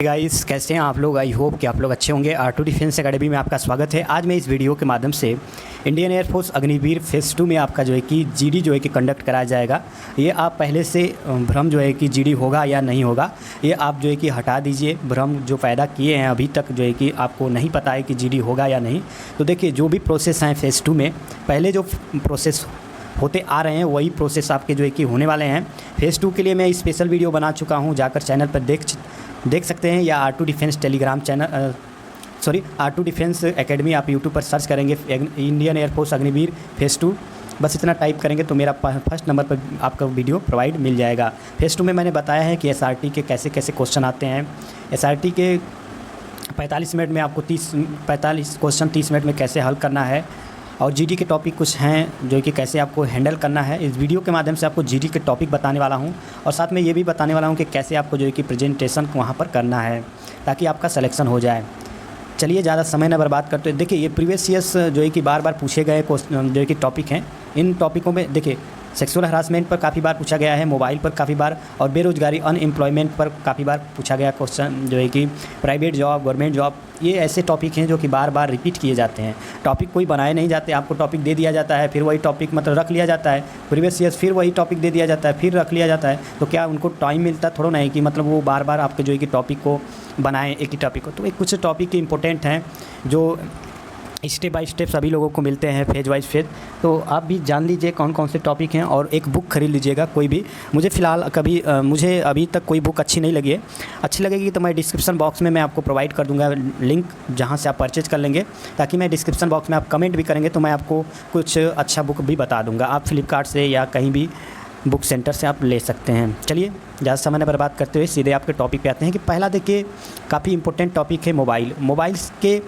Guys, कैसे हैं आप लोग। आई होप कि आप लोग अच्छे होंगे। R2 डिफेंस एकेडमी में आपका स्वागत है। आज मैं इस वीडियो के माध्यम से इंडियन एयरफोर्स अग्निवीर फेज़ 2 में आपका जो है कि जीडी जो है कि कंडक्ट कराया जाएगा। ये आप पहले से भ्रम जो है कि जीडी होगा या नहीं होगा, ये आप जो है कि हटा दीजिए। भ्रम जो पैदा किए हैं अभी तक जो है कि आपको नहीं पता है कि जीडी होगा या नहीं। तो देखिए, जो भी प्रोसेस हैं फेज़ 2 में, पहले जो प्रोसेस होते आ रहे हैं वही प्रोसेस आपके जो है कि होने वाले हैं। फेज़ 2 के लिए मैं स्पेशल वीडियो बना चुका हूँ, जाकर चैनल पर देख सकते हैं, या R2 defence Telegram channel R2 defence academy आप यूट्यूब पर सर्च करेंगे, इंडियन एयरफोर्स अग्निवीर फेज़ 2 बस इतना टाइप करेंगे तो मेरा फर्स्ट नंबर पर आपका वीडियो प्रोवाइड मिल जाएगा। फेज़ 2 में मैंने बताया है कि SRT के कैसे कैसे क्वेश्चन आते हैं। SRT के 45 मिनट में आपको 45 क्वेश्चन 30 मिनट में कैसे हल करना है, और जीडी के टॉपिक कुछ हैं जो कि कैसे आपको हैंडल करना है। इस वीडियो के माध्यम से आपको जीडी के टॉपिक बताने वाला हूं, और साथ में ये भी बताने वाला हूं कि कैसे आपको जो है कि प्रेजेंटेशन वहां पर करना है ताकि आपका सिलेक्शन हो जाए। चलिए, ज़्यादा समय न बर्बाद करते। देखिए, ये प्रीवियस ईयर्स जो है कि बार बार पूछे गए जो है कि टॉपिक हैं। इन टॉपिकों में देखिए, सेक्सुअल हरासमेंट पर काफ़ी बार पूछा गया है, मोबाइल पर काफ़ी बार, और बेरोज़गारी अनएम्प्लॉयमेंट पर काफ़ी बार पूछा गया क्वेश्चन जो है कि प्राइवेट जॉब, गवर्नमेंट जॉब। ये ऐसे टॉपिक हैं जो कि बार बार रिपीट किए जाते हैं। टॉपिक कोई बनाए नहीं जाते, आपको टॉपिक दे दिया जाता है, फिर वही टॉपिक मतलब रख लिया जाता है प्रीवियस ईयर्स, फिर वही टॉपिक दे दिया जाता है, फिर रख लिया जाता है। तो क्या उनको टाइम मिलता थोड़ा नहीं कि मतलब वो बार बार आपके जो है कि टॉपिक को बनाएं, एक ही टॉपिक को। तो एक कुछ टॉपिक इंपॉर्टेंट हैं जो स्टेप बाय स्टेप सभी लोगों को मिलते हैं, फेज वाइज फेज। तो आप भी जान लीजिए कौन कौन से टॉपिक हैं, और एक बुक खरीद लीजिएगा कोई भी। मुझे अभी तक कोई बुक अच्छी नहीं लगी है। अच्छी लगेगी तो मैं डिस्क्रिप्शन बॉक्स में मैं आपको प्रोवाइड कर दूंगा लिंक, जहां से आप परचेज कर लेंगे, ताकि मैं डिस्क्रिप्शन बॉक्स में आप कमेंट भी करेंगे तो मैं आपको कुछ अच्छा बुक भी बता दूँगा। आप फ्लिपकार्ट से या कहीं भी बुक सेंटर से आप ले सकते हैं। चलिए, ज़्यादा समय न बर्बाद करते हुए सीधे आपके टॉपिक पे आते हैं कि पहला देखिए, काफ़ी इंपॉर्टेंट टॉपिक है मोबाइल। मोबाइल्स के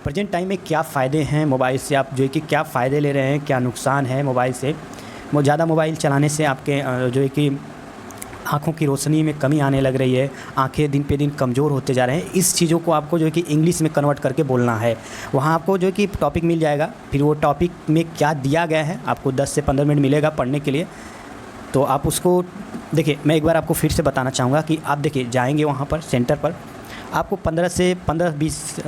प्रेजेंट टाइम में क्या फ़ायदे हैं मोबाइल से, आप जो है कि क्या फ़ायदे ले रहे हैं, क्या नुकसान है मोबाइल से। ज़्यादा मोबाइल चलाने से आपके जो है कि आँखों की रोशनी में कमी आने लग रही है, आँखें दिन पे दिन कमज़ोर होते जा रहे हैं। इस चीज़ों को आपको जो है कि इंग्लिश में कन्वर्ट करके बोलना है। वहाँ आपको जो है कि टॉपिक मिल जाएगा, फिर वो टॉपिक में क्या दिया गया है आपको 10 से 15 मिनट मिलेगा पढ़ने के लिए। तो आप उसको देखिए, मैं एक बार आपको फिर से बताना चाहूँगा कि आप देखिए, जाएंगे वहाँ पर सेंटर पर, आपको 15-20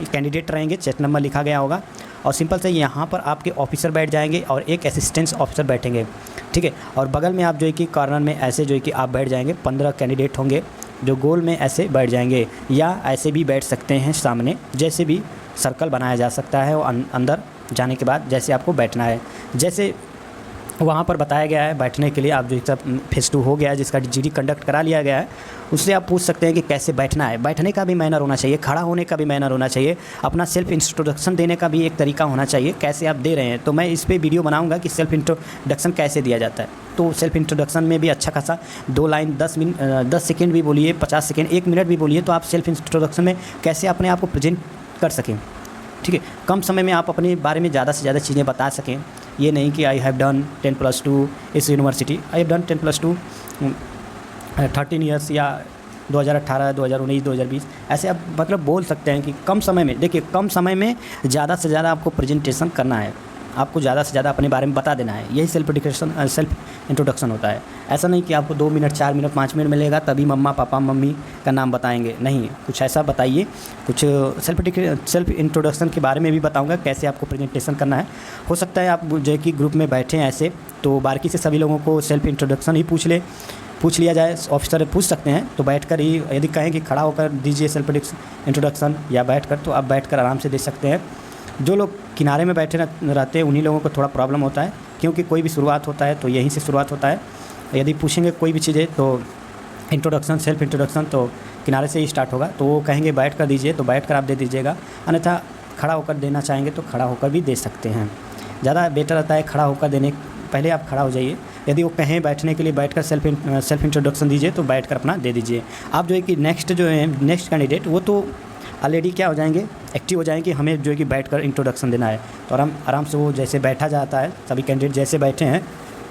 कैंडिडेट रहेंगे, चेक नंबर लिखा गया होगा, और सिंपल से यहाँ पर आपके ऑफिसर बैठ जाएंगे और एक असिस्टेंट ऑफिसर बैठेंगे, ठीक है। और बगल में आप जो है कि कॉर्नर में ऐसे जो है कि आप बैठ जाएंगे। 15 कैंडिडेट होंगे जो गोल में ऐसे बैठ जाएंगे, या ऐसे भी बैठ सकते हैं सामने, जैसे भी सर्कल बनाया जा सकता है। और अंदर जाने के बाद जैसे आपको बैठना है, जैसे वहाँ पर बताया गया है बैठने के लिए, आप जो सब फेज़ 2 हो गया है जिसका जीडी कंडक्ट करा लिया गया है, उससे आप पूछ सकते हैं कि कैसे बैठना है। बैठने का भी मैनर होना चाहिए, खड़ा होने का भी मैनर होना चाहिए, अपना सेल्फ इंट्रोडक्शन देने का भी एक तरीका होना चाहिए, कैसे आप दे रहे हैं। तो मैं इस पर वीडियो बनाऊंगा कि सेल्फ इंट्रोडक्शन कैसे दिया जाता है। तो सेल्फ इंट्रोडक्शन में भी अच्छा खासा 2 लाइन 10 सेकेंड भी बोलिए, 50 सेकेंड, 1 मिनट भी बोलिए, तो आप सेल्फ इंट्रोडक्शन में कैसे अपने आप को प्रेजेंट कर सकें, ठीक है। कम समय में आप अपने बारे में ज़्यादा से ज़्यादा चीज़ें बता सकें। ये नहीं कि आई हैव डन 10+2 इस university, I have done 10+2 13 years, या 2018, 2019, 2020, ऐसे आप मतलब बोल सकते हैं कि कम समय में। देखिए, कम समय में ज़्यादा से ज़्यादा आपको प्रेजेंटेशन करना है, आपको ज़्यादा से ज़्यादा अपने बारे में बता देना है। यही सेल्फ इंट्रोडक्शन होता है। ऐसा नहीं कि आपको 2 मिनट, 4 मिनट, 5 मिनट मिलेगा तभी मम्मा पापा मम्मी का नाम बताएंगे, नहीं। कुछ ऐसा बताइए, कुछ सेल्फ इंट्रोडक्शन के बारे में भी बताऊंगा कैसे आपको प्रेजेंटेशन करना है। हो सकता है आप जो है कि ग्रुप में बैठे हैं ऐसे, तो बाकी से सभी लोगों को सेल्फ इंट्रोडक्शन ही पूछ लिया जाए। ऑफिसर पूछ सकते हैं, तो बैठकर ही यदि कहें कि खड़ा होकर दीजिए सेल्फ इंट्रोडक्शन या बैठकर, तो आप बैठकर आराम से दे सकते हैं। जो लोग किनारे में बैठे रहते हैं उन्हीं लोगों को थोड़ा प्रॉब्लम होता है, क्योंकि कोई भी शुरुआत होता है तो यहीं से शुरुआत होता है। यदि पूछेंगे कोई भी चीज़ें तो इंट्रोडक्शन, सेल्फ इंट्रोडक्शन तो किनारे से ही स्टार्ट होगा, तो वो कहेंगे बैठ कर दीजिए, तो बैठ कर आप दे दीजिएगा। अन्यथा खड़ा होकर देना चाहेंगे तो खड़ा होकर भी दे सकते हैं। ज़्यादा बेटर रहता है खड़ा होकर देने, पहले आप खड़ा हो जाइए। यदि वो कहें बैठने के लिए बैठकर सेल्फ इंट्रोडक्शन दीजिए, तो बैठकर अपना दे दीजिए। आप जो है कि नेक्स्ट कैंडिडेट वो तो ऑलरेडी क्या हो जाएंगे, एक्टिव हो जाएंगे, हमें जो है कि बैठकर इंट्रोडक्शन देना है। तो आराम से वो जैसे बैठा जाता है, सभी कैंडिडेट जैसे बैठे हैं,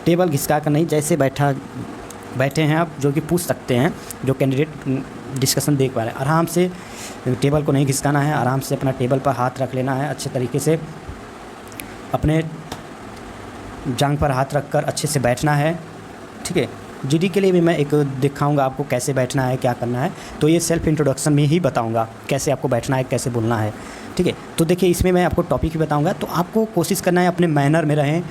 टेबल घिसका कर नहीं, जैसे बैठे हैं आप जो कि पूछ सकते हैं। जो कैंडिडेट डिस्कशन देख पा रहे हैं, आराम से टेबल को नहीं घिसकाना है, आराम से अपना टेबल पर हाथ रख लेना है, अच्छे तरीके से अपने जांघ पर हाथ रखकर अच्छे से बैठना है, ठीक है। जीडी के लिए भी मैं एक दिखाऊंगा आपको कैसे बैठना है, क्या करना है। तो ये सेल्फ इंट्रोडक्शन में ही बताऊंगा कैसे आपको बैठना है, कैसे बोलना है, ठीक है। तो देखिए इसमें मैं आपको टॉपिक ही बताऊंगा, तो आपको कोशिश करना है अपने मैनर में रहें,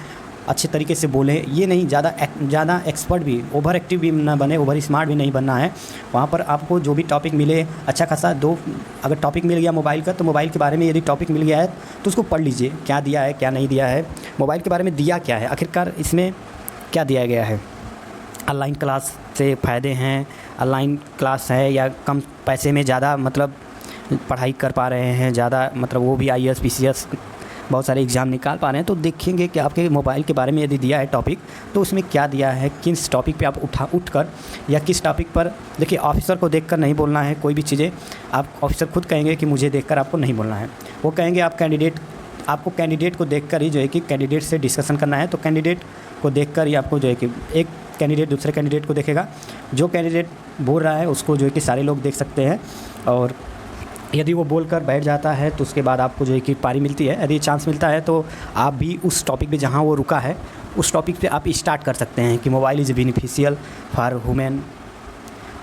अच्छे तरीके से बोलें। ये नहीं ज़्यादा एक्सपर्ट भी, ओवर एक्टिव भी ना बने, ओवर स्मार्ट भी नहीं बनना है। वहाँ पर आपको जो भी टॉपिक मिले अच्छा खासा अगर टॉपिक मिल गया मोबाइल का, तो मोबाइल के बारे में यदि टॉपिक मिल गया है तो उसको पढ़ लीजिए, क्या दिया है क्या नहीं दिया है, मोबाइल के बारे में दिया क्या है, आखिरकार इसमें क्या दिया गया है, ऑनलाइन क्लास से फ़ायदे हैं, ऑनलाइन क्लास है या कम पैसे में ज़्यादा मतलब पढ़ाई कर पा रहे हैं, ज़्यादा मतलब वो भी IAS PCS बहुत सारे एग्ज़ाम निकाल पा रहे हैं। तो देखेंगे कि आपके मोबाइल के बारे में यदि दिया है टॉपिक, तो उसमें क्या दिया है, किस टॉपिक पे आप उठ कर या किस टॉपिक पर। देखिए ऑफिसर को देखकर नहीं बोलना है कोई भी चीज़ें, आप ऑफिसर खुद कहेंगे कि मुझे देखकर आपको नहीं बोलना है, वो कहेंगे आपको कैंडिडेट को देखकर ही जो है कि कैंडिडेट से डिस्कशन करना है। तो कैंडिडेट को देखकर ही आपको जो है कि एक कैंडिडेट दूसरे कैंडिडेट को देखेगा, जो कैंडिडेट बोल रहा है उसको जो है कि सारे लोग देख सकते हैं, और यदि वो बोलकर बैठ जाता है तो उसके बाद आपको जो है कि पारी मिलती है। यदि चांस मिलता है तो आप भी उस टॉपिक पे जहाँ वो रुका है उस टॉपिक पे आप स्टार्ट कर सकते हैं कि mobile is beneficial for women.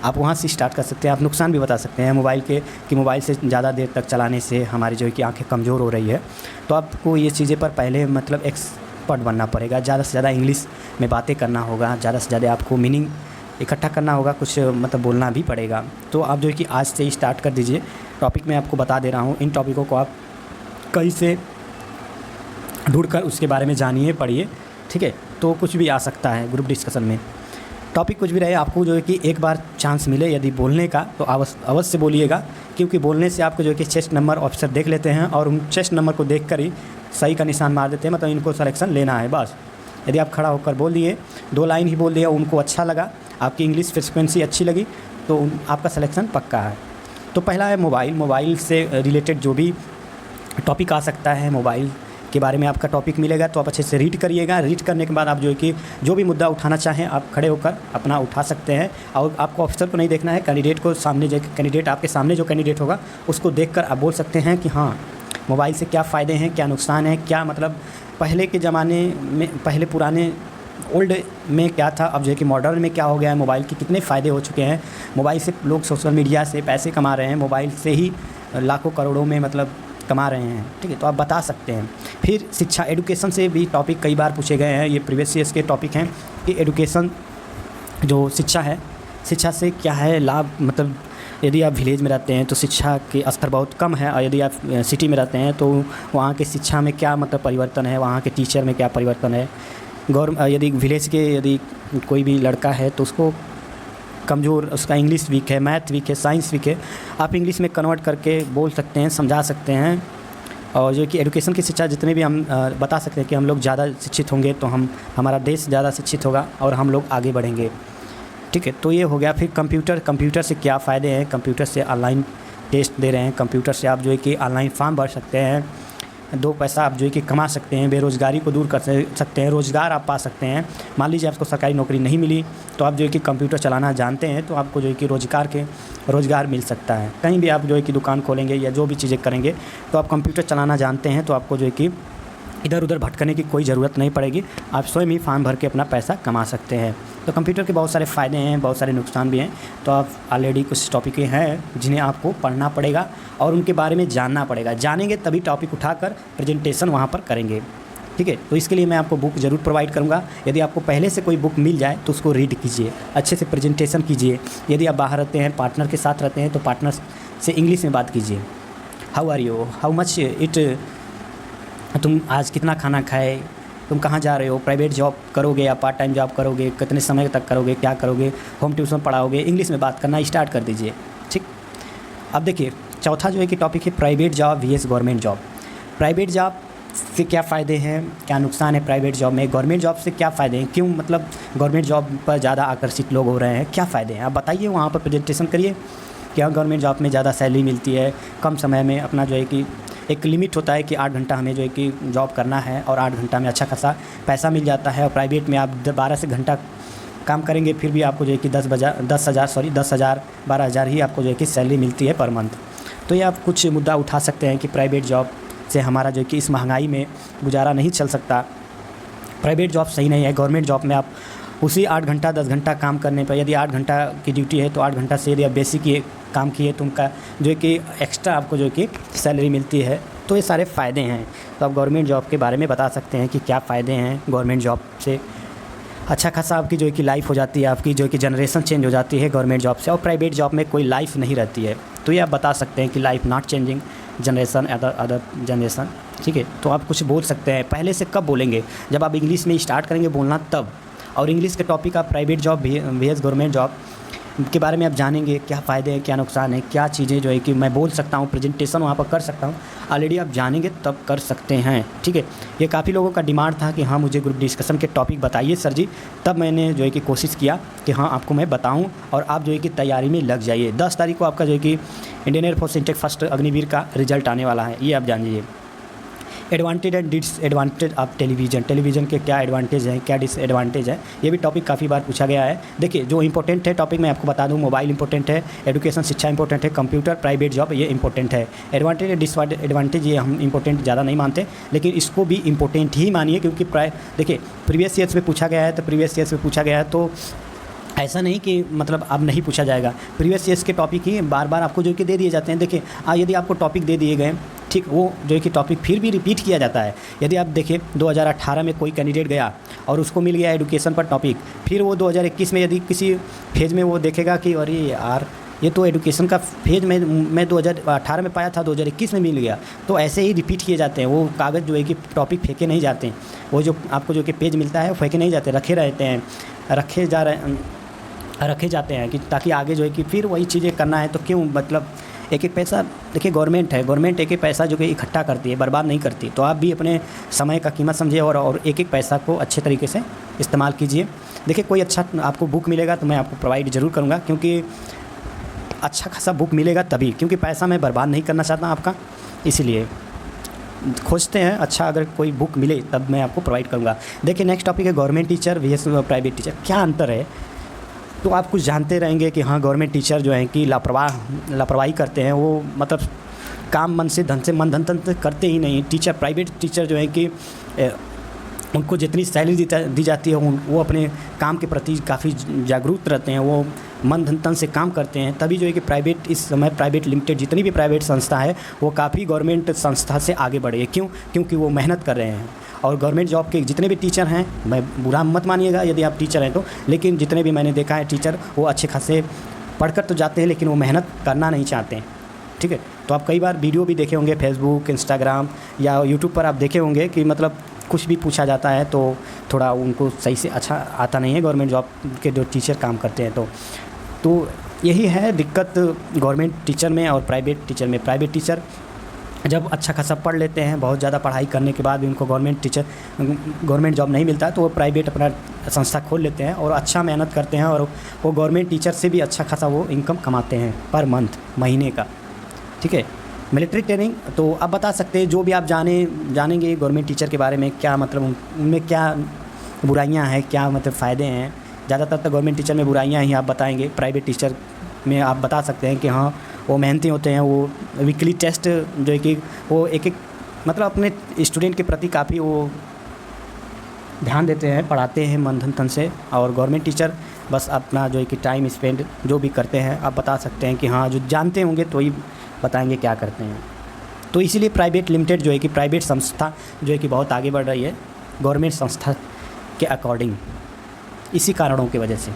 आप वहाँ से स्टार्ट कर सकते हैं। आप नुकसान भी बता सकते हैं मोबाइल के कि मोबाइल से ज़्यादा देर तक चलाने से हमारी जो है कि आँखें कमज़ोर हो रही है। तो आपको ये चीज़ें पर पहले मतलब एक्सपर्ट बनना पड़ेगा, ज़्यादा से ज़्यादा इंग्लिश में बातें करना होगा, ज़्यादा से ज़्यादा आपको मीनिंग इकट्ठा करना होगा, कुछ मतलब बोलना भी पड़ेगा। तो आप जो है कि आज से ही स्टार्ट कर दीजिए। टॉपिक मैं आपको बता दे रहा हूँ, इन टॉपिकों को आप कहीं से ढूंढकर उसके बारे में जानिए, पढ़िए, ठीक है। तो कुछ भी आ सकता है ग्रुप डिस्कशन में, टॉपिक कुछ भी रहे, आपको जो है कि एक बार चांस मिले यदि बोलने का तो अवश्य बोलिएगा, क्योंकि बोलने से आपको जो है कि चेस्ट नंबर ऑफिसर देख लेते हैं और उन चेस्ट नंबर को देख कर ही सही का निशान मार देते हैं, मतलब इनको सिलेक्शन लेना है बस। यदि आप खड़ा होकर बोल दिए, 2 लाइन ही बोल दिया, उनको अच्छा लगा, आपकी इंग्लिश फ्रिक्वेंसी अच्छी लगी, तो आपका सिलेक्शन पक्का है। तो पहला है मोबाइल से रिलेटेड जो भी टॉपिक आ सकता है, मोबाइल के बारे में आपका टॉपिक मिलेगा तो आप अच्छे से रीड करिएगा। रीड करने के बाद आप जो है कि जो भी मुद्दा उठाना चाहें आप खड़े होकर अपना उठा सकते हैं, और आपको ऑफिसर को नहीं देखना है, कैंडिडेट को सामने जो कैंडिडेट आपके सामने जो कैंडिडेट होगा उसको देखकर आप बोल सकते हैं कि हाँ मोबाइल से क्या फ़ायदे हैं, क्या नुकसान है, क्या मतलब पहले के ज़माने में, पहले पुराने ओल्ड में क्या था, अब जो है कि मॉडर्न में क्या हो गया है, मोबाइल के कितने फ़ायदे हो चुके हैं। मोबाइल से लोग सोशल मीडिया से पैसे कमा रहे हैं, मोबाइल से ही लाखों करोड़ों में मतलब कमा रहे हैं, ठीक है। तो आप बता सकते हैं। फिर शिक्षा, एडुकेशन से भी टॉपिक कई बार पूछे गए हैं, ये प्रीवियस ईयर्स के टॉपिक हैं कि एडुकेशन जो शिक्षा है, शिक्षा से क्या है लाभ, मतलब यदि आप विलेज में रहते हैं तो शिक्षा के स्तर बहुत कम है, और यदि आप सिटी में रहते हैं तो वहाँ के शिक्षा में क्या मतलब परिवर्तन है, वहाँ के टीचर में क्या परिवर्तन है। यदि विलेज के यदि कोई भी लड़का है तो उसको कमज़ोर, उसका इंग्लिश वीक है, मैथ वीक है, साइंस वीक है, आप इंग्लिश में कन्वर्ट करके बोल सकते हैं, समझा सकते हैं। और जो कि एडुकेशन की शिक्षा जितने भी हम बता सकते हैं कि हम लोग ज़्यादा शिक्षित होंगे तो हमारा देश ज़्यादा शिक्षित होगा और हम लोग आगे बढ़ेंगे, ठीक है। तो ये हो गया। फिर कंप्यूटर से क्या फ़ायदे हैं, कंप्यूटर से ऑनलाइन टेस्ट दे रहे हैं, कंप्यूटर से आप जो है कि ऑनलाइन फॉर्म भर सकते हैं, 2 पैसा आप जो है कि कमा सकते हैं, बेरोज़गारी को दूर कर सकते हैं, रोज़गार आप पा सकते हैं। मान लीजिए आपको सरकारी नौकरी नहीं मिली तो आप जो है कि कंप्यूटर चलाना जानते हैं तो आपको जो है कि रोज़गार मिल सकता है। कहीं भी आप जो है कि दुकान खोलेंगे या जो भी चीज़ें करेंगे तो आप कंप्यूटर चलाना जानते हैं तो आपको जो है कि इधर उधर भटकने की कोई ज़रूरत नहीं पड़ेगी, आप स्वयं ही फॉर्म भर के अपना पैसा कमा सकते हैं। तो कंप्यूटर के बहुत सारे फ़ायदे हैं, बहुत सारे नुकसान भी हैं। तो आप ऑलरेडी कुछ टॉपिक हैं जिन्हें आपको पढ़ना पड़ेगा और उनके बारे में जानना पड़ेगा। जानेंगे तभी टॉपिक उठाकर प्रेजेंटेशन वहाँ पर करेंगे, ठीक है। तो इसके लिए मैं आपको बुक ज़रूर प्रोवाइड करूँगा। यदि आपको पहले से कोई बुक मिल जाए तो उसको रीड कीजिए, अच्छे से प्रेजेंटेशन कीजिए। यदि आप बाहर रहते हैं, पार्टनर के साथ रहते हैं तो पार्टनर से इंग्लिश में बात कीजिए। How are you, how much it, तुम आज कितना खाना खाए, तुम कहाँ जा रहे हो, प्राइवेट जॉब करोगे या पार्ट टाइम जॉब करोगे, कितने समय तक करोगे, क्या करोगे, होम ट्यूशन पढ़ाओगे, इंग्लिश में बात करना स्टार्ट कर दीजिए, ठीक। अब देखिए चौथा जो है कि टॉपिक है private job vs government job. Private job से क्या फ़ायदे हैं, क्या नुकसान है प्राइवेट जॉब में, गवर्नमेंट जॉब से क्या फ़ायदे हैं, क्यों मतलब गवर्नमेंट जॉब पर ज़्यादा आकर्षित लोग हो रहे हैं, क्या फ़ायदे हैं आप बताइए। वहाँ पर प्रेजेंटेशन करिए कि हाँ गवर्नमेंट जॉब में ज़्यादा सैलरी मिलती है, कम समय में अपना जो है कि एक लिमिट होता है कि 8 घंटा हमें जो है कि जॉब करना है और 8 घंटा में अच्छा खासा पैसा मिल जाता है। और प्राइवेट में आप 12 से घंटा काम करेंगे फिर भी आपको जो है कि 10,000 12,000 ही आपको जो है कि सैलरी मिलती है पर मंथ। तो ये आप कुछ मुद्दा उठा सकते हैं कि प्राइवेट जॉब से हमारा जो है कि इस महंगाई में गुजारा नहीं चल सकता, प्राइवेट जॉब सही नहीं है। गवर्नमेंट जॉब में आप उसी 8 घंटा 10 घंटा काम करने पर, यदि 8 घंटा की ड्यूटी है तो 8 घंटा से यदि आप बेसिक ये काम किए तो उनका जो है कि एक्स्ट्रा आपको जो है कि सैलरी मिलती है। तो ये सारे फ़ायदे हैं। तो आप गवर्नमेंट जॉब के बारे में बता सकते हैं कि क्या फ़ायदे हैं गवर्नमेंट जॉब से। अच्छा खासा आपकी जो है कि लाइफ हो जाती है, आपकी जो है कि जनरेशन चेंज हो जाती है गवर्नमेंट जॉब से, और प्राइवेट जॉब में कोई लाइफ नहीं रहती है। तो ये आप बता सकते हैं कि life not changing generation other generation, ठीक है। तो आप कुछ बोल सकते हैं। पहले से कब बोलेंगे? जब आप इंग्लिश में स्टार्ट करेंगे बोलना तब। और इंग्लिश के टॉपिक आप private job VS government job के बारे में आप जानेंगे, क्या फ़ायदे हैं, क्या नुकसान है, क्या चीज़ें जो है कि मैं बोल सकता हूँ, प्रेजेंटेशन वहाँ पर कर सकता हूँ, ऑलरेडी आप जानेंगे तब कर सकते हैं, ठीक है। ये काफ़ी लोगों का डिमांड था कि हाँ मुझे ग्रुप डिस्कशन के टॉपिक बताइए सर जी, तब मैंने जो है कि कोशिश किया कि हाँ आपको मैं बताऊँ और आप जो है कि तैयारी में लग जाइए। 10 तारीख को आपका जो है कि Indian air force intake first Agniveer का रिजल्ट आने वाला है, ये आप जान लीजिए। Advantage and disadvantage of television के क्या एडवांटेज हैं, क्या डिसएडवांटेज है, ये भी टॉपिक काफ़ी बार पूछा गया है। देखिए जो इंपॉर्टेंट है टॉपिक मैं आपको बता दूं, मोबाइल इंपॉर्टेंट है, एजुकेशन शिक्षा इंपॉर्टेंट है, कंप्यूटर, प्राइवेट जॉब ये इंपॉर्टेंट है। एडवांटेज और डिसएडवांटेज ये हम इंपॉर्टेंट ज़्यादा नहीं मानते, लेकिन इसको भी इंपॉर्टेंट ही मानिए, क्योंकि देखिए प्रीवियस ईयर्स में पूछा गया है, तो प्रीवियस ईयर्स में पूछा गया है तो ऐसा नहीं कि मतलब अब नहीं पूछा जाएगा। प्रीवियस ईयर्स के टॉपिक ही बार बार आपको जो कि दे दिए जाते हैं। देखिए यदि आपको टॉपिक दे दिए गए, ठीक, वो जो है कि टॉपिक फिर भी रिपीट किया जाता है। यदि आप देखिए 2018 में कोई कैंडिडेट गया और उसको मिल गया एजुकेशन पर टॉपिक, फिर वो 2021 में यदि किसी फेज़ में वो देखेगा कि अरे यार ये तो एजुकेशन का फेज मैं 2018 में पाया था, 2021 में मिल गया, तो ऐसे ही रिपीट किए जाते हैं। वो कागज़ जो है कि टॉपिक फेंके नहीं जाते हैं, वो जो आपको जो कि पेज मिलता है वो फेंके नहीं जाते, रखे रहते हैं, रखे जाते हैं कि ताकि आगे जो है कि फिर वही चीज़ें करना है तो क्यों, मतलब एक एक पैसा, देखिए गवर्नमेंट है, गवर्नमेंट एक एक पैसा जो कि इकट्ठा करती है, बर्बाद नहीं करती। तो आप भी अपने समय का कीमत समझिए और एक एक पैसा को अच्छे तरीके से इस्तेमाल कीजिए। देखिए कोई अच्छा आपको बुक मिलेगा तो मैं आपको प्रोवाइड ज़रूर करूँगा, क्योंकि अच्छा खासा बुक मिलेगा तभी, क्योंकि पैसा मैं बर्बाद नहीं करना चाहता आपका, इसीलिए खोजते हैं अच्छा अगर कोई बुक मिले तब मैं आपको प्रोवाइड करूँगा। देखिए नेक्स्ट टॉपिक है government teacher VS private teacher, क्या अंतर है। तो आप कुछ जानते रहेंगे कि हाँ गवर्नमेंट टीचर जो हैं कि लापरवाही करते हैं, वो मतलब काम मन से धन से मन धन से करते ही नहीं। टीचर प्राइवेट टीचर जो है कि उनको जितनी सैलरी दी जाती है वो अपने काम के प्रति काफ़ी जागरूक रहते हैं, वो मन धन तन से काम करते हैं। तभी जो है कि प्राइवेट इस समय प्राइवेट लिमिटेड जितनी भी प्राइवेट संस्था है वो काफ़ी गवर्नमेंट संस्था से आगे बढ़ी है। क्यों? क्योंकि वो मेहनत कर रहे हैं। और गवर्नमेंट जॉब के जितने भी टीचर हैं, मैं बुरा मत मानिएगा यदि आप टीचर हैं तो, लेकिन जितने भी मैंने देखा है टीचर वो अच्छे खासे पढ़कर तो जाते हैं लेकिन वो मेहनत करना नहीं चाहते हैं, ठीक है। तो आप कई बार वीडियो भी देखे होंगे फेसबुक, इंस्टाग्राम या यूट्यूब पर आप देखे होंगे कि मतलब कुछ भी पूछा जाता है तो थोड़ा उनको सही से अच्छा आता नहीं है गवर्नमेंट जॉब के जो टीचर काम करते हैं। तो यही है दिक्कत गवर्नमेंट टीचर में और प्राइवेट टीचर में। प्राइवेट टीचर जब अच्छा खासा पढ़ लेते हैं, बहुत ज़्यादा पढ़ाई करने के बाद भी उनको गवर्नमेंट जॉब नहीं मिलता है तो वो प्राइवेट अपना संस्था खोल लेते हैं और अच्छा मेहनत करते हैं, और वो गवर्नमेंट टीचर से भी अच्छा खासा वो इनकम कमाते हैं पर मंथ, महीने का, ठीक है। मिलिट्री ट्रेनिंग तो आप बता सकते हैं जो भी आप जानेंगे गवर्नमेंट टीचर के बारे में, क्या मतलब उनमें क्या बुराइयां हैं, क्या मतलब फ़ायदे हैं। ज़्यादातर तो गवर्नमेंट टीचर में बुराइयां ही आप बताएंगे। प्राइवेट टीचर में आप बता सकते हैं कि हाँ वो मेहनती होते हैं, वो वीकली टेस्ट जो है कि वो एक मतलब अपने स्टूडेंट के प्रति काफ़ी वो ध्यान देते हैं, पढ़ाते हैं मन धन तन से। और गवर्नमेंट टीचर बस अपना जो है कि टाइम स्पेंड जो भी करते हैं आप बता सकते हैं कि हाँ जो जानते होंगे तो ही बताएंगे क्या करते हैं। तो इसीलिए प्राइवेट लिमिटेड जो है कि प्राइवेट संस्था जो है कि बहुत आगे बढ़ रही है गवर्नमेंट संस्था के अकॉर्डिंग, इसी कारणों की वजह से।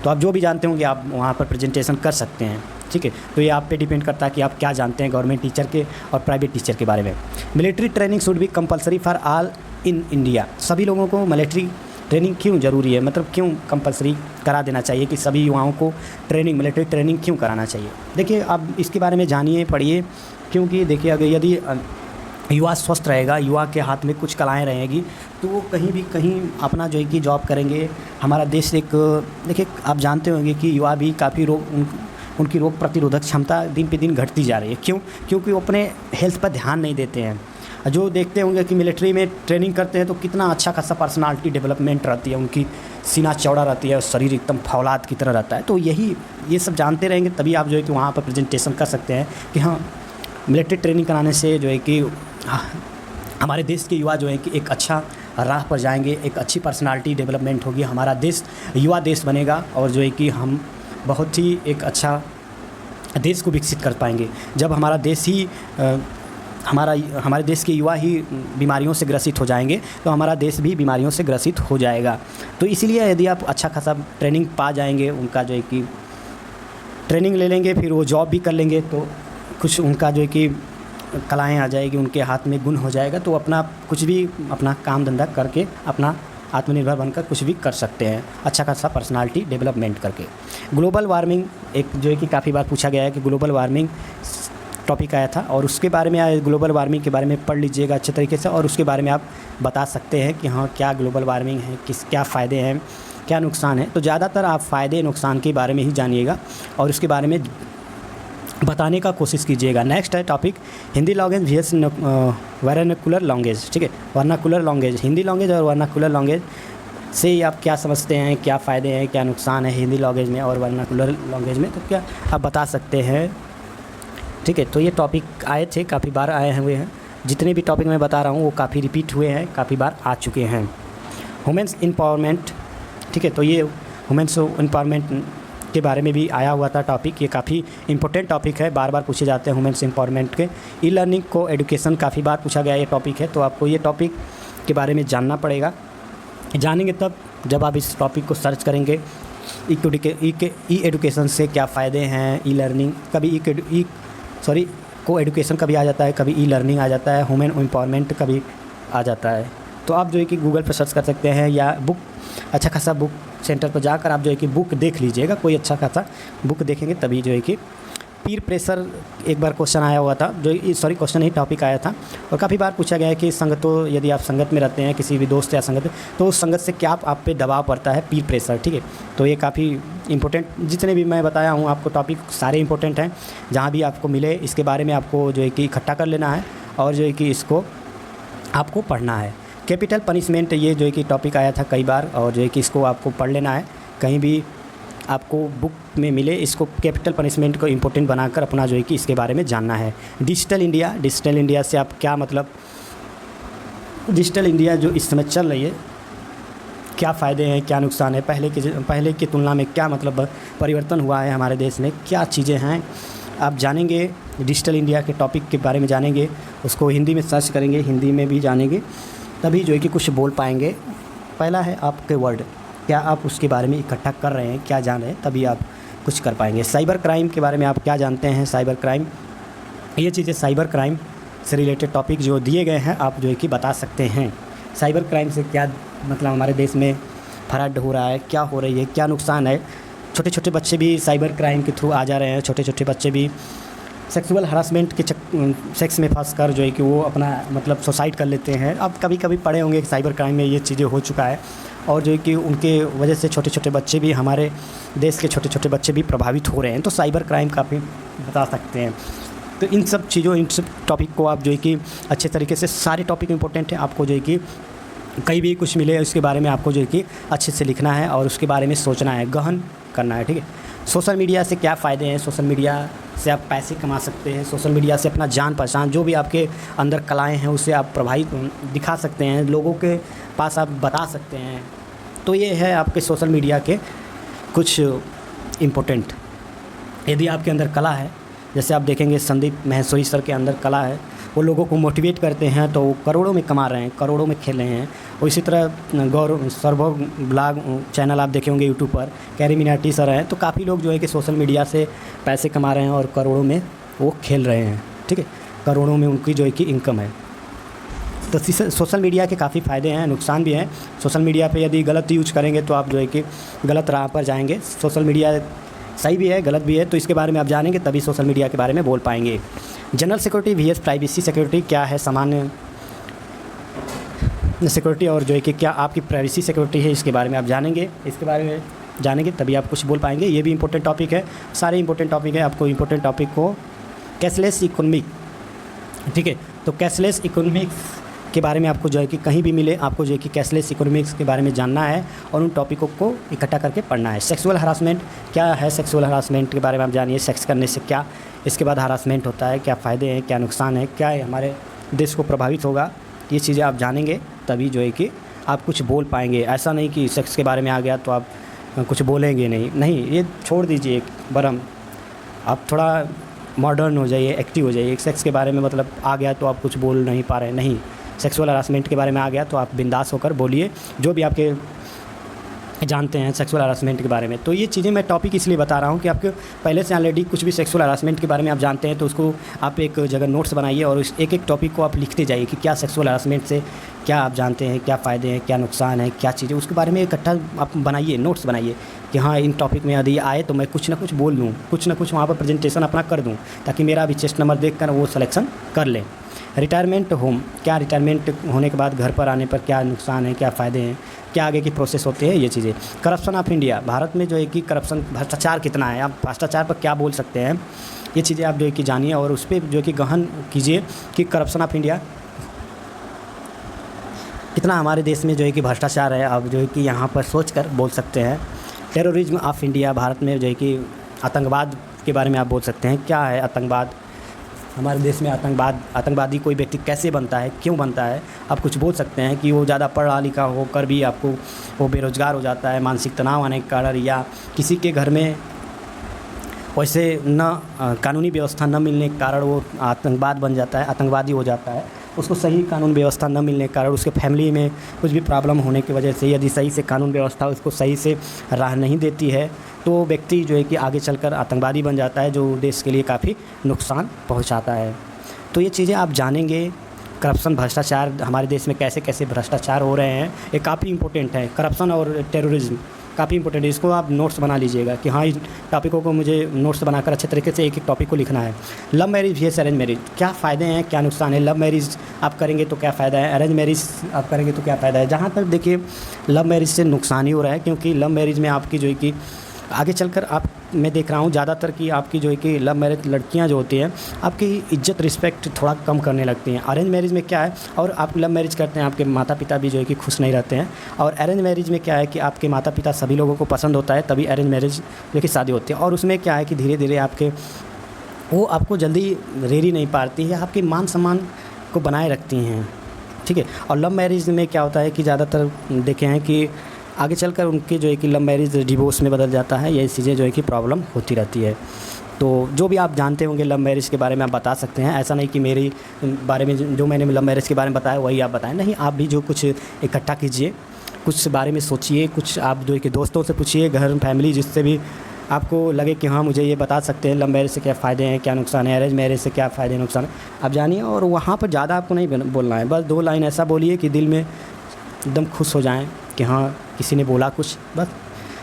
तो आप जो भी जानते होंगे आप वहाँ पर प्रेजेंटेशन कर सकते हैं, ठीक है। तो ये आप पे डिपेंड करता है कि आप क्या जानते हैं गवर्नमेंट टीचर के और प्राइवेट टीचर के बारे में। Military training should be compulsory for all in India. सभी लोगों को मिलिट्री ट्रेनिंग क्यों ज़रूरी है, मतलब क्यों कंपलसरी करा देना चाहिए कि सभी युवाओं को मिलिट्री ट्रेनिंग क्यों कराना चाहिए। देखिए आप इसके बारे में जानिए, पढ़िए, क्योंकि देखिए अगर यदि युवा स्वस्थ रहेगा, युवा के हाथ में कुछ कलाएँ रहेगी तो वो कहीं अपना जो है कि जॉब करेंगे। हमारा देश देखिए आप जानते होंगे कि युवा भी काफ़ी उनकी रोग प्रतिरोधक क्षमता दिन पे दिन घटती जा रही है। क्यों? क्योंकि वो अपने हेल्थ पर ध्यान नहीं देते हैं। जो देखते होंगे कि मिलिट्री में ट्रेनिंग करते हैं तो कितना अच्छा खासा पर्सनालिटी डेवलपमेंट रहती है, उनकी सीना चौड़ा रहती है और शरीर एकदम फौलाद की तरह रहता है। तो ये सब जानते रहेंगे तभी आप जो है कि वहाँ पर प्रेजेंटेशन कर सकते हैं कि हाँ मिलिट्री ट्रेनिंग कराने से जो है कि हमारे देश के युवा जो है कि एक अच्छा राह पर जाएंगे, एक अच्छी पर्सनालिटी डेवलपमेंट होगी, हमारा देश युवा देश बनेगा और जो है कि हम बहुत ही एक अच्छा देश को विकसित कर पाएंगे। जब हमारा देश ही हमारे देश के युवा ही बीमारियों से ग्रसित हो जाएंगे तो हमारा देश भी बीमारियों से ग्रसित हो जाएगा। तो इसीलिए यदि आप अच्छा खासा ट्रेनिंग पा जाएंगे, उनका जो है कि ट्रेनिंग ले लेंगे, फिर वो जॉब भी कर लेंगे, तो कुछ उनका जो है कि कलाएँ आ जाएगी, उनके हाथ में गुण हो जाएगा, तो अपना कुछ भी अपना काम धंधा करके अपना आत्मनिर्भर बनकर कुछ भी कर सकते हैं, अच्छा खासा पर्सनालिटी डेवलपमेंट करके। ग्लोबल वार्मिंग एक जो है कि काफ़ी बार पूछा गया है कि ग्लोबल वार्मिंग टॉपिक आया था और उसके बारे में ग्लोबल वार्मिंग के बारे में पढ़ लीजिएगा अच्छे तरीके से और उसके बारे में आप बता सकते हैं कि हाँ क्या ग्लोबल वार्मिंग है, क्या फ़ायदे हैं, क्या नुकसान है। तो ज़्यादातर आप फ़ायदे नुकसान के बारे में ही जानिएगा और उसके बारे में बताने का कोशिश कीजिएगा। नेक्स्ट है topic Hindi language vs vernacular language. ठीक है, वर्नाकुलर लैंग्वेज, हिंदी लैंग्वेज और वर्नाकुलर लैंग्वेज से आप क्या समझते हैं, क्या फ़ायदे हैं, क्या नुकसान है हिंदी लैंग्वेज में और वर्नाकुलर लैंग्वेज में, तो क्या आप बता सकते हैं। ठीक है, तो ये टॉपिक आए थे, काफ़ी बार आए हुए हैं। जितने भी टॉपिक मैं बता रहा हूँ वो काफ़ी रिपीट हुए हैं, काफ़ी बार आ चुके हैं। वुमेन्स एम्पावरमेंट, ठीक है, तो ये वुमेन्स एम्पावरमेंट के बारे में भी आया हुआ था टॉपिक। ये काफ़ी इंपॉर्टेंट टॉपिक है, बार बार पूछे जाते हैं वुमेन्स एम्पावरमेंट के। ई लर्निंग को एडुकेशन काफ़ी बार पूछा गया ये टॉपिक है, तो आपको ये टॉपिक के बारे में जानना पड़ेगा। जानेंगे तब जब आप इस टॉपिक को सर्च करेंगे। ई एडुकेशन से क्या फ़ायदे हैं, ई लर्निंग, कभी को एडुकेशन कभी आ जाता है, कभी ई लर्निंग आ जाता है, वुमेन एम्पावरमेंट कभी आ जाता है। तो आप जो है कि गूगल पर सर्च कर सकते हैं या बुक अच्छा खासा बुक सेंटर पर जाकर आप जो है कि बुक देख लीजिएगा, कोई अच्छा खासा बुक देखेंगे तभी जो है कि पीर प्रेशर एक बार क्वेश्चन आया हुआ था, क्वेश्चन नहीं टॉपिक आया था और काफ़ी बार पूछा गया है कि संगतों, यदि आप संगत में रहते हैं किसी भी दोस्त या संगत, तो उस संगत से क्या आप पे दबाव पड़ता है, पीर प्रेशर। ठीक है, तो ये काफ़ी इंपॉर्टेंट, जितने भी मैं बताया हूँ आपको टॉपिक सारे इंपॉर्टेंट हैं। जहाँ भी आपको मिले इसके बारे में आपको जो है कि इकट्ठा कर लेना है और जो है कि इसको आपको पढ़ना है। कैपिटल पनिशमेंट, ये जो है कि टॉपिक आया था कई बार और जो है कि इसको आपको पढ़ लेना है, कहीं भी आपको बुक में मिले इसको कैपिटल पनिशमेंट को इम्पोर्टेंट बनाकर अपना जो है कि इसके बारे में जानना है। डिजिटल इंडिया से आप क्या मतलब, डिजिटल इंडिया जो इस समय चल रही है, क्या फ़ायदे हैं, क्या नुकसान है, पहले की तुलना में क्या मतलब परिवर्तन हुआ है हमारे देश में, क्या चीज़ें हैं आप जानेंगे। डिजिटल इंडिया के टॉपिक के बारे में जानेंगे, उसको हिंदी में सर्च करेंगे, हिंदी में भी जानेंगे, तभी जो है कि कुछ बोल पाएंगे। पहला है आपके वर्ड, क्या आप उसके बारे में इकट्ठा कर रहे हैं, क्या जान रहे हैं, तभी आप कुछ कर पाएंगे। साइबर क्राइम के बारे में आप क्या जानते हैं, साइबर क्राइम, ये चीज़ें साइबर क्राइम से रिलेटेड टॉपिक जो दिए गए हैं आप जो है कि बता सकते हैं। साइबर क्राइम से क्या मतलब हमारे देश में फ्रॉड हो रहा है, क्या हो रही है, क्या नुकसान है। छोटे छोटे बच्चे भी साइबर क्राइम के थ्रू आ जा रहे हैं, छोटे छोटे बच्चे भी सेक्सुअल हरासमेंट के सेक्स में फंस कर जो है कि वो अपना मतलब सुसाइड कर लेते हैं। अब कभी कभी पढ़े होंगे कि साइबर क्राइम में ये चीज़ें हो चुका है और जो है कि उनके वजह से छोटे छोटे बच्चे भी, हमारे देश के छोटे छोटे बच्चे भी प्रभावित हो रहे हैं। तो साइबर क्राइम काफ़ी बता सकते हैं। तो इन सब चीज़ों, इन सब टॉपिक को आप जो है कि अच्छे तरीके से, सारे टॉपिक इंपॉर्टेंट है, आपको जो है कि कहीं भी कुछ मिले उसके बारे में आपको जो है कि अच्छे से लिखना है और उसके बारे में सोचना है, गहन करना है। ठीक है, सोशल मीडिया से क्या फ़ायदे हैं, सोशल मीडिया से आप पैसे कमा सकते हैं, सोशल मीडिया से अपना जान पहचान, जो भी आपके अंदर कलाएं हैं उसे आप प्रभावित दिखा सकते हैं, लोगों के पास आप बता सकते हैं। तो ये है आपके सोशल मीडिया के कुछ इम्पोर्टेंट। यदि आपके अंदर कला है, जैसे आप देखेंगे संदीप महेश्वरी सर के अंदर कला है, वो लोगों को मोटिवेट करते हैं तो वो करोड़ों में कमा रहे हैं, करोड़ों में खेल रहे हैं। और इसी तरह गौरव सरभव ब्लॉग चैनल आप देखे होंगे यूट्यूब पर, कैरी मिनाटी सर हैं, तो काफ़ी लोग जो है कि सोशल मीडिया से पैसे कमा रहे हैं और करोड़ों में वो खेल रहे हैं। ठीक है, करोड़ों में उनकी जो है कि इनकम है। तो सोशल मीडिया के काफ़ी फ़ायदे हैं, नुकसान भी हैं। सोशल मीडिया पे यदि गलत यूज करेंगे तो आप जो है कि गलत राह पर जाएंगे। सोशल मीडिया सही भी है, गलत भी है, तो इसके बारे में आप जानेंगे तभी सोशल मीडिया के बारे में बोल पाएंगे। General security vs privacy security, क्या है सामान्य सिक्योरिटी और जो है कि क्या आपकी प्राइवेसी सिक्योरिटी है, इसके बारे में आप जानेंगे। इसके बारे में जानेंगे तभी आप कुछ बोल पाएंगे। ये भी इंपॉर्टेंट टॉपिक है, सारे इंपॉर्टेंट टॉपिक है। आपको इंपॉर्टेंट टॉपिक को कैशलेस इकोनॉमिक, ठीक है, तो कैशलेस इकोनॉमिक्स के बारे में आपको जो है कि कहीं भी मिले आपको जो है कि कैशलेस इकोनॉमिक्स के बारे में जानना है और उन टॉपिकों को इकट्ठा करके पढ़ना है। सेक्सुअल हरासमेंट, क्या है सेक्सुअल हरासमेंट के बारे में आप जानिए, सेक्स करने से क्या इसके बाद हरासमेंट होता है, क्या फ़ायदे हैं, क्या नुकसान है, क्या हमारे देश को प्रभावित होगा, ये चीज़ें आप जानेंगे तभी जो है कि आप कुछ बोल पाएंगे। ऐसा नहीं कि सेक्स के बारे में आ गया तो आप कुछ बोलेंगे नहीं, ये छोड़ दीजिए एक बरम। आप थोड़ा मॉडर्न हो जाइए, एक्टिव हो जाइए। सेक्स के बारे में मतलब आ गया तो आप कुछ बोल नहीं पा रहे, नहीं। सेक्सुअल हरासमेंट के बारे में आ गया तो आप बिंदास होकर बोलिए, जो भी आपके जानते हैं सेक्सुअल हरासमेंट के बारे में। तो ये चीज़ें मैं टॉपिक इसलिए बता रहा हूँ कि आपके पहले से ऑलरेडी कुछ भी सेक्सुअल हरासमेंट के बारे में आप जानते हैं, तो उसको आप एक जगह नोट्स बनाइए और उस एक टॉपिक को आप लिखते जाइए कि क्या सेक्सुअल हरासमेंट से क्या आप जानते हैं, क्या फ़ायदे हैं, क्या नुकसान है, क्या चीज़ें, उसके बारे में इकट्ठा आप बनाइए, नोट्स बनाइए कि हाँ इन टॉपिक में यदि आए तो मैं कुछ ना कुछ बोल दूँ, कुछ ना कुछ वहाँ पर प्रेजेंटेशन अपना कर दूँ, ताकि मेरा भी चेस्ट नंबर देख कर वो सिलेक्शन कर लें। रिटायरमेंट होम, क्या रिटायरमेंट होने के बाद घर पर आने पर क्या नुकसान है, क्या फ़ायदे हैं, क्या आगे की प्रोसेस होते हैं, ये चीज़ें। करप्शन ऑफ इंडिया, भारत में जो है कि करप्शन, भ्रष्टाचार कितना है, आप भ्रष्टाचार पर क्या बोल सकते हैं, ये चीज़ें आप जो है कि जानिए और उस पर जो है कि गहन कीजिए कि करप्शन ऑफ इंडिया कितना हमारे देश में जो है कि भ्रष्टाचार है। आप जो है कि यहाँ पर सोच कर बोल सकते हैं। टेररिज्म ऑफ इंडिया, भारत में जो है कि आतंकवाद के बारे में आप बोल सकते हैं, क्या है आतंकवाद, हमारे देश में आतंकवादी कोई व्यक्ति कैसे बनता है, क्यों बनता है। आप कुछ बोल सकते हैं कि वो ज़्यादा पढ़ा लिखा होकर भी आपको वो बेरोज़गार हो जाता है, मानसिक तनाव आने के कारण, या किसी के घर में वैसे न कानूनी व्यवस्था न मिलने के कारण वो आतंकवाद बन जाता है, आतंकवादी हो जाता है। उसको सही कानून व्यवस्था न मिलने के कारण, उसके फैमिली में कुछ भी प्रॉब्लम होने की वजह से, यदि सही से कानून व्यवस्था उसको सही से राह नहीं देती है, तो व्यक्ति जो है कि आगे चलकर आतंकवादी बन जाता है, जो देश के लिए काफ़ी नुकसान पहुंचाता है। तो ये चीज़ें आप जानेंगे। करप्शन, भ्रष्टाचार, हमारे देश में कैसे कैसे भ्रष्टाचार हो रहे हैं, ये काफ़ी इंपॉर्टेंट है। करप्शन और टेररिज्म काफ़ी इंपॉर्टेंट है, इसको आप नोट्स बना लीजिएगा कि हाँ, इन टॉपिकों को मुझे नोट्स बनाकर अच्छे तरीके से एक एक टॉपिक को लिखना है। Love marriage vs arrange marriage, क्या फ़ायदे हैं, क्या नुकसान है। लव मैरिज आप करेंगे तो क्या फ़ायदा है, अरेंज मैरिज आप करेंगे तो क्या फ़ायदा है। जहाँ तक देखिए लव मैरिज से नुकसान ही हो रहा है, क्योंकि लव मैरिज में आपकी जो है कि आगे चलकर आप, मैं देख रहा हूँ ज़्यादातर कि आपकी जो है कि लव मैरिज लड़कियाँ जो होती हैं आपकी इज्जत रिस्पेक्ट थोड़ा कम करने लगती हैं। अरेंज मैरिज में क्या है, और आप लव मैरिज करते हैं, आपके माता पिता भी जो है कि खुश नहीं रहते हैं। और अरेंज मैरिज में क्या है कि आपके माता पिता सभी लोगों को पसंद होता है, तभी अरेंज मैरिज जो कि शादी होती है। और उसमें क्या है कि धीरे धीरे वो आपको जल्दी रेरी नहीं पाती है, आपके मान सम्मान को बनाए रखती हैं, ठीक है। और लव मैरिज में क्या होता है कि ज़्यादातर देखे हैं कि आगे चलकर उनके जो है कि लव मैरिज डिवोर्स में बदल जाता है, ये चीज़ें जो है कि प्रॉब्लम होती रहती है। तो जो भी आप जानते होंगे लव मैरिज के बारे में आप बता सकते हैं। ऐसा नहीं कि मेरी बारे में जो मैंने लव मैरिज के बारे में बताया वही आप बताएं, नहीं, आप भी जो कुछ इकट्ठा कीजिए, कुछ बारे में सोचिए, कुछ आप जो है कि दोस्तों से पूछिए, घर फैमिली जिससे भी आपको लगे कि हाँ मुझे ये बता सकते हैं लव मैरिज से क्या फ़ायदे हैं, क्या नुकसान है, अरेंज मैरिज से क्या फ़ायदे नुकसान है, आप जानिए। और वहाँ पर ज़्यादा आपको नहीं बोलना है, बस 2 लाइन ऐसा बोलिए कि दिल में एकदम खुश हो जाएँ कि हाँ किसी ने बोला कुछ, बस।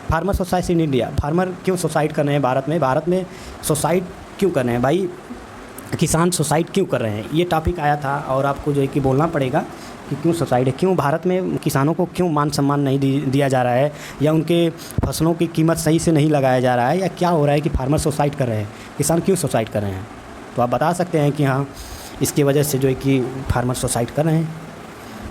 Farmer suicide in India, farmer क्यों सुसाइड कर रहे हैं भारत में सुसाइड क्यों कर रहे हैं भाई, किसान सुसाइड क्यों कर रहे हैं, ये टॉपिक आया था। और आपको जो है कि बोलना पड़ेगा कि क्यों सुसाइड है, क्यों भारत में किसानों को क्यों मान सम्मान नहीं दिया जा रहा है, या उनके फसलों की कीमत सही से नहीं लगाया जा रहा है, या क्या हो रहा है कि फार्मर सुसाइड कर रहे हैं, किसान क्यों सुसाइड कर रहे हैं। तो आप बता सकते हैं कि हाँ इसकी वजह से जो है कि फार्मर सुसाइड कर रहे हैं।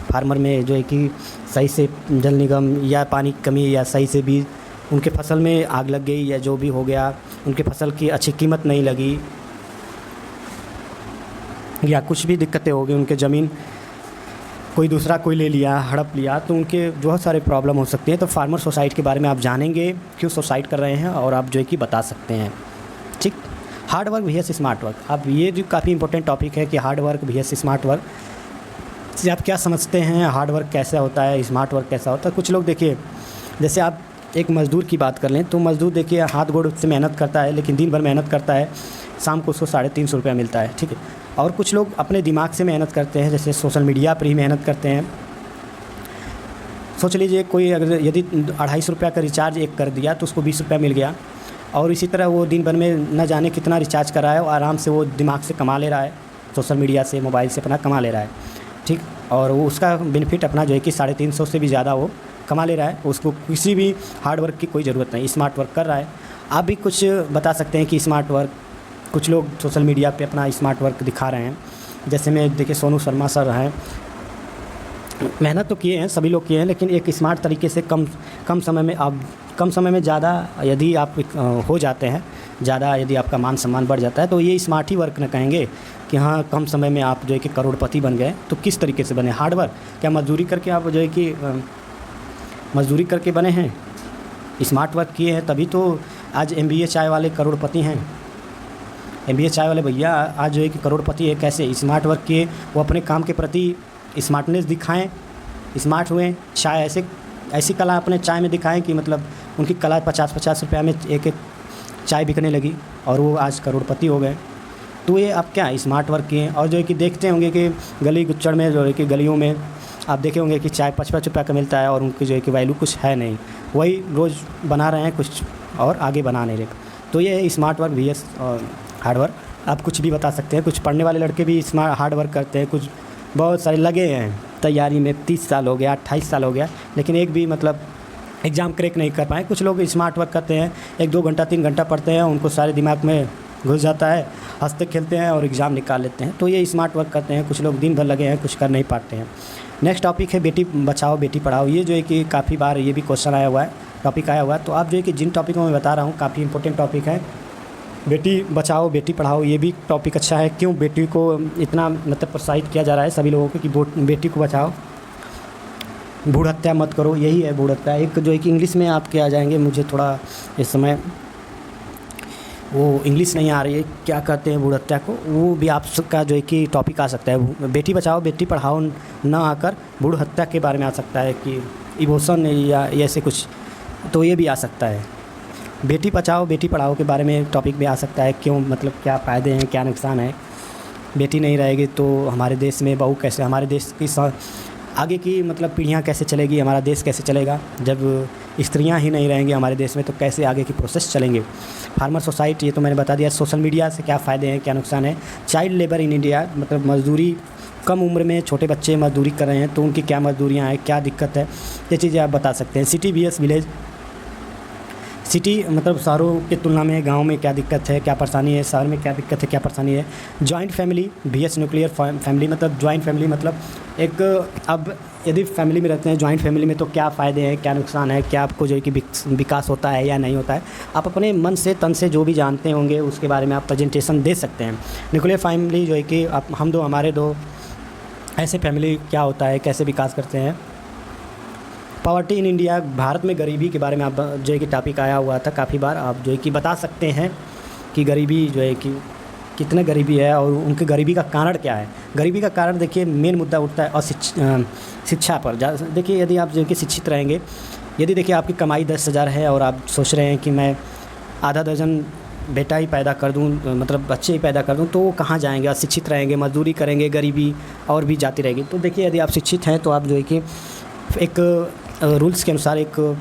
फार्मर में जो है कि सही से जल निगम या पानी की कमी, या सही से भी उनके फसल में आग लग गई, या जो भी हो गया, उनके फसल की अच्छी कीमत नहीं लगी, या कुछ भी दिक्कतें हो गई, उनके ज़मीन कोई ले लिया, हड़प लिया, तो उनके बहुत सारे प्रॉब्लम हो सकती हैं। तो फार्मर सुसाइड के बारे में आप जानेंगे क्यों सुसाइड कर रहे हैं, और आप जो है कि बता सकते हैं, ठीक। Hard work vs smart work, अब ये जो काफ़ी इंपॉर्टेंट टॉपिक है कि hard work vs smart work से आप क्या समझते हैं, हार्ड वर्क कैसा होता है, स्मार्ट वर्क कैसा होता है। कुछ लोग देखिए, जैसे आप एक मज़दूर की बात कर लें तो मज़दूर देखिए हाथ गोड़ से मेहनत करता है, लेकिन दिन भर मेहनत करता है, शाम को उसको 350 रुपया मिलता है, ठीक है। और कुछ लोग अपने दिमाग से मेहनत करते हैं, जैसे सोशल मीडिया पर ही मेहनत करते हैं। सोच लीजिए कोई अगर यदि 250 रुपया का रिचार्ज एक कर दिया तो उसको 20 रुपया मिल गया, और इसी तरह वो दिन भर में न जाने कितना रिचार्ज करा है, और आराम से वो दिमाग से कमा ले रहा है, सोशल मीडिया से, मोबाइल से अपना कमा ले रहा है, ठीक। और वो उसका बेनिफिट अपना जो है कि 350 से भी ज़्यादा वो कमा ले रहा है, उसको किसी भी हार्ड वर्क की कोई ज़रूरत नहीं, स्मार्ट वर्क कर रहा है। आप भी कुछ बता सकते हैं कि स्मार्ट वर्क, कुछ लोग सोशल मीडिया पे अपना स्मार्ट वर्क दिखा रहे हैं, जैसे मैं देखिए सोनू शर्मा सर हैं, मेहनत तो किए हैं, सभी लोग किए हैं, लेकिन एक स्मार्ट तरीके से कम समय में ज़्यादा यदि आप हो जाते हैं ज़्यादा यदि आपका मान सम्मान बढ़ जाता है तो ये स्मार्ट ही वर्क न कहेंगे कि हाँ कम समय में आप जो है कि करोड़पति बन गए। तो किस तरीके से बने? Hard work? क्या मजदूरी करके आप जो है कि मजदूरी करके बने हैं? स्मार्ट वर्क किए हैं तभी तो आज MBA चाय वाले करोड़पति हैं। MBA चाय वाले भैया आज जो है कि करोड़पति है। कैसे? स्मार्ट वर्क किए, वो अपने काम के प्रति स्मार्टनेस दिखाएं, स्मार्ट हुए। चाय ऐसी कला अपने चाय में दिखाएं कि मतलब उनकी कला 50-50 रुपया में एक चाय बिकने लगी और वो आज करोड़पति हो गए। तो ये आप क्या स्मार्ट वर्क किए। और जो है कि देखते होंगे कि गली गुच्चड़ में जो है कि गलियों में आप देखे होंगे कि चाय 55 रुपये का मिलता है और उनकी जो है कि वैल्यू कुछ है नहीं, वही रोज़ बना रहे हैं कुछ और आगे बना नहीं रहे। तो ये स्मार्ट वर्क VS और हार्ड वर्क। आप कुछ भी बता सकते हैं। कुछ पढ़ने वाले लड़के भी स्मार्ट हार्ड वर्क करते हैं, कुछ बहुत सारे लगे हैं तैयारी में, 30 साल हो गया, 28 साल हो गया, लेकिन एक भी मतलब एग्ज़ाम क्रैक नहीं कर पाए। कुछ लोग स्मार्ट वर्क करते हैं, 1-2 घंटा 3 घंटा पढ़ते हैं, उनको सारे दिमाग में घुस जाता है, हंसते खेलते हैं और एग्ज़ाम निकाल लेते हैं। तो ये स्मार्ट वर्क करते हैं। कुछ लोग दिन भर लगे हैं, कुछ कर नहीं पाते हैं। नेक्स्ट टॉपिक है बेटी बचाओ बेटी पढ़ाओ। ये जो है कि काफ़ी बार ये भी क्वेश्चन आया हुआ है, टॉपिक आया हुआ है। तो आप जो है कि जिन टॉपिकों में बता रहा हूँ काफ़ी इंपॉर्टेंट टॉपिक है। बेटी बचाओ बेटी पढ़ाओ, ये भी टॉपिक अच्छा है। क्यों बेटी को इतना मतलब प्रोत्साहित किया जा रहा है सभी लोगों को कि बेटी को बचाओ, भ्रूण हत्या मत करो। यही है भ्रूण हत्या। एक जो है कि इंग्लिश में आपके आ जाएंगे, मुझे थोड़ा इस समय वो इंग्लिश नहीं आ रही है, क्या कहते हैं भ्रूण हत्या को, वो भी आपका जो है कि टॉपिक आ सकता है। बेटी बचाओ बेटी पढ़ाओ ना आकर भ्रूण हत्या के बारे में आ सकता है कि इमोशन या ऐसे कुछ, तो ये भी आ सकता है। बेटी बचाओ बेटी पढ़ाओ के बारे में टॉपिक भी आ सकता है। क्यों मतलब क्या फ़ायदे हैं, क्या नुकसान है। बेटी नहीं रहेगी तो हमारे देश में बहू कैसे, हमारे देश की आगे की मतलब पीढ़ियाँ कैसे चलेगी, हमारा देश कैसे चलेगा। जब स्त्रियां ही नहीं रहेंगी हमारे देश में तो कैसे आगे की प्रोसेस चलेंगे। फार्मर सोसाइटी, ये तो मैंने बता दिया। सोशल मीडिया से क्या फ़ायदे हैं, क्या नुकसान है। चाइल्ड लेबर इन इंडिया, मतलब मजदूरी, कम उम्र में छोटे बच्चे मजदूरी कर रहे हैं तो उनकी क्या मजदूरियाँ हैं, क्या दिक्कत है, ये चीज़ें आप बता सकते हैं। सिटी VS विलेज, सिटी मतलब शहरों की तुलना में गांव में क्या दिक्कत है, क्या परेशानी है, शहर में क्या दिक्कत है, क्या परेशानी है। Joint family VS nuclear family, मतलब जॉइंट फैमिली मतलब एक, अब यदि फैमिली में रहते हैं जॉइंट फैमिली में तो क्या फ़ायदे हैं, क्या नुकसान है, क्या आपको जो है कि विकास होता है या नहीं होता है। आप अपने मन से तन से जो भी जानते होंगे उसके बारे में आप प्रेजेंटेशन दे सकते हैं। न्यूक्लियर फैमिली जो है कि आप हम दो हमारे दो ऐसे फैमिली क्या होता है, कैसे विकास करते हैं। पॉवर्टी इन इंडिया, भारत में गरीबी के बारे में आप जो है कि टॉपिक आया हुआ था काफ़ी बार। आप जो है कि बता सकते हैं कि गरीबी जो है कि कितने गरीबी है और उनकी गरीबी का कारण क्या है। गरीबी का कारण देखिए मेन मुद्दा उठता है शिक्षा पर। देखिए यदि आप जो कि शिक्षित रहेंगे, यदि देखिए आपकी कमाई 10,000 है और आप सोच रहे हैं कि मैं आधा दर्जन बेटा ही पैदा कर दूं, मतलब बच्चे ही पैदा कर दूं, तो वो कहाँ जाएंगे। शिक्षित रहेंगे, मजदूरी करेंगे, गरीबी और भी जाती रहेगी। तो देखिए यदि आप शिक्षित हैं तो आप जो है कि एक रूल्स के अनुसार एक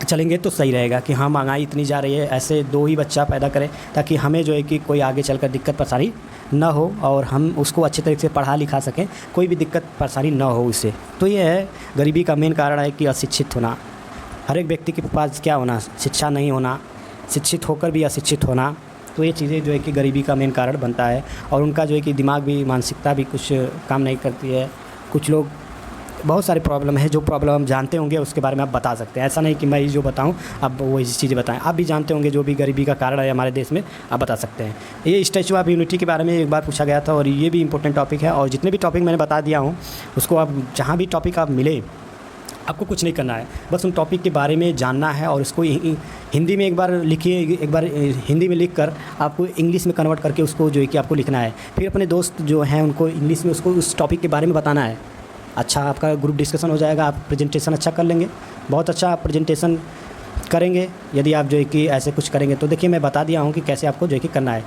चलेंगे तो सही रहेगा कि हाँ महंगाई इतनी जा रही है, ऐसे 2 ही बच्चा पैदा करें ताकि हमें जो है कि कोई आगे चलकर दिक्कत परेशानी ना हो और हम उसको अच्छे तरीके से पढ़ा लिखा सकें, कोई भी दिक्कत परेशानी ना हो उससे। तो ये है गरीबी का मेन कारण है कि अशिक्षित होना। हर एक व्यक्ति के पास क्या होना, शिक्षा नहीं होना, शिक्षित होकर भी अशिक्षित होना। तो ये चीज़ें जो है कि गरीबी का मेन कारण बनता है और उनका जो है कि दिमाग भी, मानसिकता भी कुछ काम नहीं करती है। कुछ लोग, बहुत सारी प्रॉब्लम है, जो प्रॉब्लम हम जानते होंगे उसके बारे में आप बता सकते हैं। ऐसा नहीं कि मैं जो बताऊं आप वही चीज़ें बताएं, आप भी जानते होंगे जो भी गरीबी का कारण है हमारे देश में, आप बता सकते हैं। ये स्टैचू ऑफ यूनिटी के बारे में एक बार पूछा गया था और ये भी इंपॉर्टेंट टॉपिक है। और जितने भी टॉपिक मैंने बता दिया हूँ उसको आप जहाँ भी टॉपिक आप मिले, आपको कुछ नहीं करना है, बस उन टॉपिक के बारे में जानना है और उसको हिंदी में एक बार लिखिए, एक बार हिंदी में लिख कर आपको इंग्लिश में कन्वर्ट करके उसको जो है कि आपको लिखना है। फिर अपने दोस्त जो हैं उनको इंग्लिश में उसको उस टॉपिक के बारे में बताना है। अच्छा आपका ग्रुप डिस्कशन हो जाएगा, आप प्रेजेंटेशन अच्छा कर लेंगे, बहुत अच्छा आप प्रेजेंटेशन करेंगे यदि आप जो है कि ऐसे कुछ करेंगे। तो देखिए मैं बता दिया हूँ कि कैसे आपको जो है कि करना है।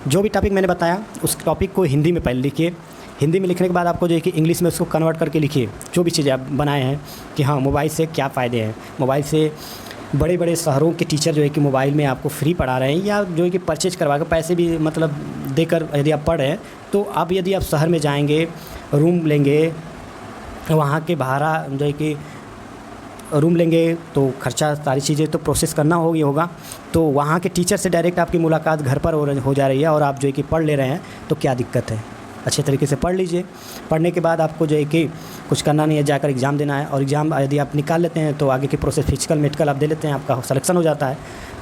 जो भी टॉपिक मैंने बताया उस टॉपिक को हिंदी में पहले लिखिए, हिंदी में लिखने के बाद आपको जो है कि इंग्लिश में उसको कन्वर्ट करके लिखिए जो भी चीज़ें आप बनाए हैं कि हाँ मोबाइल से क्या फ़ायदे हैं। मोबाइल से बड़े बड़े शहरों के टीचर जो है कि मोबाइल में आपको फ्री पढ़ा रहे हैं या जो है कि परचेज करवा कर पैसे भी मतलब देकर यदि आप पढ़ रहे हैं। तो अब यदि आप शहर में जाएंगे, रूम लेंगे, वहाँ के भाड़ा जो है कि रूम लेंगे तो खर्चा, सारी चीज़ें तो प्रोसेस करना होगा। तो वहाँ के टीचर से डायरेक्ट आपकी मुलाकात घर पर हो जा रही है और आप जो है कि पढ़ ले रहे हैं, तो क्या दिक्कत है। अच्छे तरीके से पढ़ लीजिए। पढ़ने के बाद आपको जो है कि कुछ करना नहीं है, जाकर एग्ज़ाम देना है और एग्ज़ाम यदि आप निकाल लेते हैं तो आगे की प्रोसेस फिजिकल मेडिकल आप दे लेते हैं, आपका सिलेक्शन हो जाता है।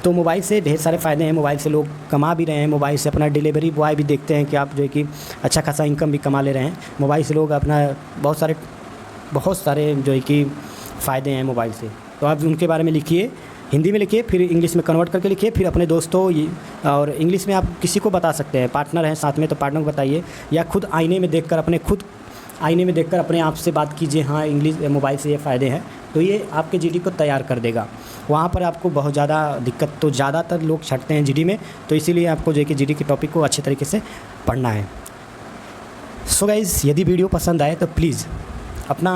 तो मोबाइल से ढेर सारे फ़ायदे हैं, मोबाइल से लोग कमा भी रहे हैं, मोबाइल से अपना डिलीवरी बॉय भी देखते हैं कि आप जो है कि अच्छा खासा इनकम भी कमा ले रहे हैं। मोबाइल से लोग अपना बहुत सारे जो है कि फ़ायदे हैं मोबाइल से। तो आप उनके बारे में लिखिए, हिंदी में लिखिए, फिर इंग्लिश में कन्वर्ट करके लिखिए, फिर अपने दोस्तों और इंग्लिश में आप किसी को बता सकते हैं, पार्टनर हैं साथ में तो पार्टनर को बताइए, या खुद आईने में देखकर अपने आप से बात कीजिए, हाँ इंग्लिश मोबाइल से ये फ़ायदे हैं। तो ये आपके जीडी को तैयार कर देगा। वहाँ पर आपको बहुत ज़्यादा दिक्कत, तो ज़्यादातर लोग छटते हैं जीडी में, तो इसीलिए आपको जो है कि जीडी के टॉपिक को अच्छे तरीके से पढ़ना है। सो गाइज़, यदि वीडियो पसंद आए तो प्लीज़ अपना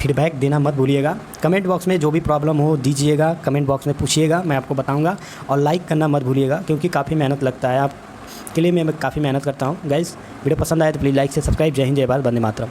फीडबैक देना मत भूलिएगा। कमेंट बॉक्स में जो भी प्रॉब्लम हो दीजिएगा, कमेंट बॉक्स में पूछिएगा, मैं आपको बताऊंगा। और लाइक करना मत भूलिएगा, क्योंकि काफ़ी मेहनत लगता है, आपके लिए मैं काफ़ी मेहनत करता हूँ। गाइज़, वीडियो पसंद आए तो प्लीज़ लाइक से सब्सक्राइब। जय हिंद, जय भारत, वंदे मातरम।